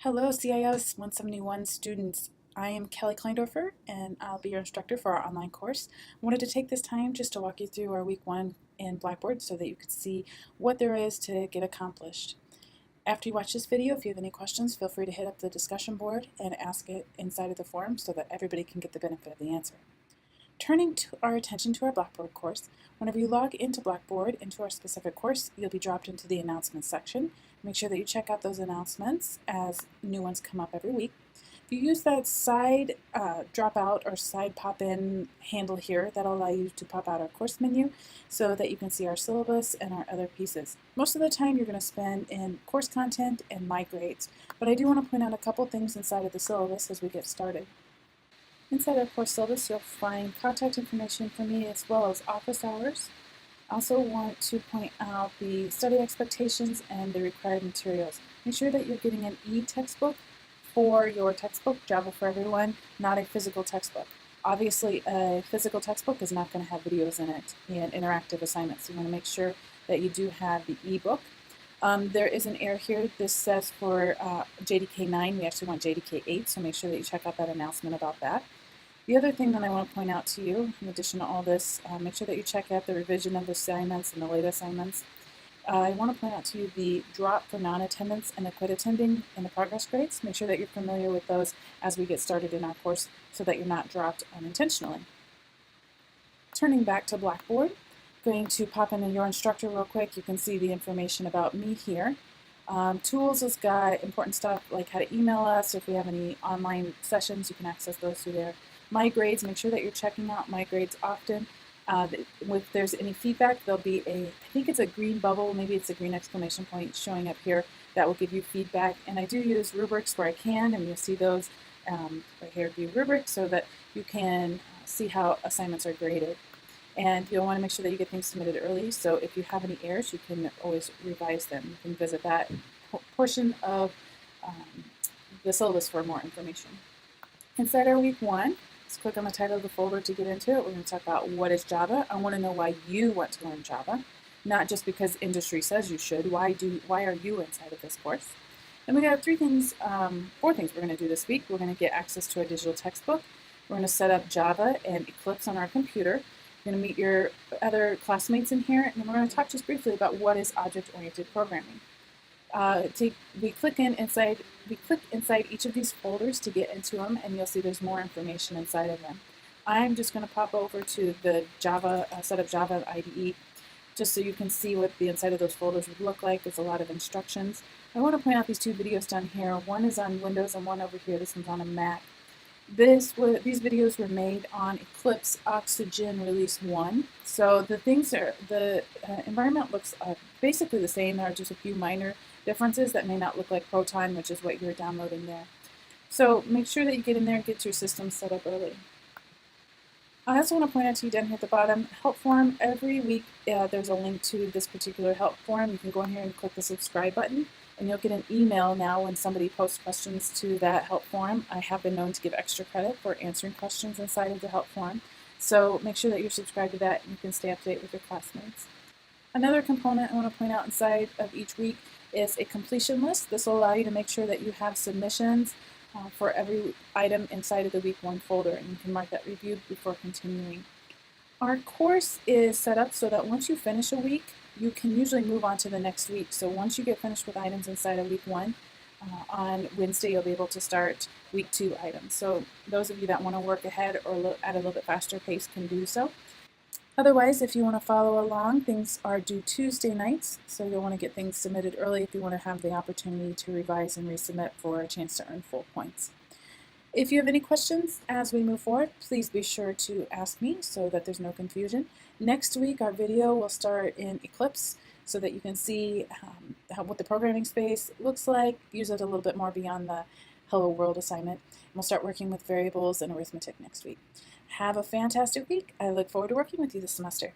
Hello, CIS171 students. I am Kelly Kleindorfer, and I'll be your instructor for our online course. I wanted to take this time just to walk you through our week one in Blackboard so that you could see what there is to get accomplished. After you watch this video, if you have any questions, feel free to hit up the discussion board and ask it inside of the forum so that everybody can get the benefit of the answer. Turning to our attention to our Blackboard course, whenever you log into Blackboard into our specific course, you'll be dropped into the announcements section. Make sure that you check out those announcements as new ones come up every week. If you use that side dropout or side pop-in handle here, that'll allow you to pop out our course menu so that you can see our syllabus and our other pieces. Most of the time you're going to spend in course content and my grades, but I do want to point out a couple things inside of the syllabus as we get started. Inside our course syllabus, you'll find contact information for me as well as office hours. I also want to point out the study expectations and the required materials. Make sure that you're getting an e-textbook for your textbook, Java for Everyone, not a physical textbook. Obviously, a physical textbook is not going to have videos in it and interactive assignments. So you want to make sure that you do have the e-book. There is an error here. This says for JDK 9, we actually want JDK 8, so make sure that you check out that announcement about that. The other thing that I want to point out to you, in addition to all this, make sure that you check out the revision of the assignments and the late assignments. I want to point out to you the drop for non-attendance and the quit attending in the progress grades. Make sure that you're familiar with those as we get started in our course so that you're not dropped unintentionally. Turning back to Blackboard, going to pop into your instructor real quick. You can see the information about me here. Tools has got important stuff like how to email us. If we have any online sessions, you can access those through there. My grades, make sure that you're checking out my grades often. If there's any feedback, there'll be I think it's a green bubble, maybe it's a green exclamation point showing up here that will give you feedback. And I do use rubrics where I can, and you'll see those right here, view rubrics, so that you can see how assignments are graded. And you'll want to make sure that you get things submitted early, so if you have any errors, you can always revise them. You can visit that portion of the syllabus for more information. Inside our week one, let's click on the title of the folder to get into it. We're going to talk about what is Java. I want to know why you want to learn Java, not just because industry says you should. Why are you inside of this course? And we got four things we're going to do this week. We're going to get access to a digital textbook. We're going to set up Java and Eclipse on our computer. You're going to meet your other classmates in here, and then we're going to talk just briefly about what is object-oriented programming. We click inside each of these folders to get into them, and you'll see there's more information inside of them. I'm just going to pop over to the Java, set up Java IDE, just so you can see what the inside of those folders would look like. There's a lot of instructions. I want to point out these two videos down here. One is on Windows and one over here. This one's on a Mac. These videos were made on Eclipse Oxygen Release 1. So the environment looks basically the same. There are just a few minor differences that may not look like Proton, which is what you're downloading there. So make sure that you get in there and get your system set up early. I also want to point out to you down here at the bottom, help forum. Every week there's a link to this particular help forum. You can go in here and click the subscribe button, and you'll get an email now when somebody posts questions to that help forum. I have been known to give extra credit for answering questions inside of the help forum. So make sure that you're subscribed to that and you can stay up to date with your classmates. Another component I want to point out inside of each week is a completion list. This will allow you to make sure that you have submissions for every item inside of the week one folder, and you can mark that reviewed before continuing. Our course is set up so that once you finish a week, you can usually move on to the next week. So once you get finished with items inside of week one, on Wednesday you'll be able to start week 2 items. So those of you that want to work ahead or at a little bit faster pace can do so. Otherwise, if you want to follow along, things are due Tuesday nights, so you'll want to get things submitted early if you want to have the opportunity to revise and resubmit for a chance to earn full points. If you have any questions as we move forward, please be sure to ask me so that there's no confusion. Next week, our video will start in Eclipse so that you can see what the programming space looks like, use it a little bit more beyond the Hello World assignment. And we'll start working with variables and arithmetic next week. Have a fantastic week. I look forward to working with you this semester.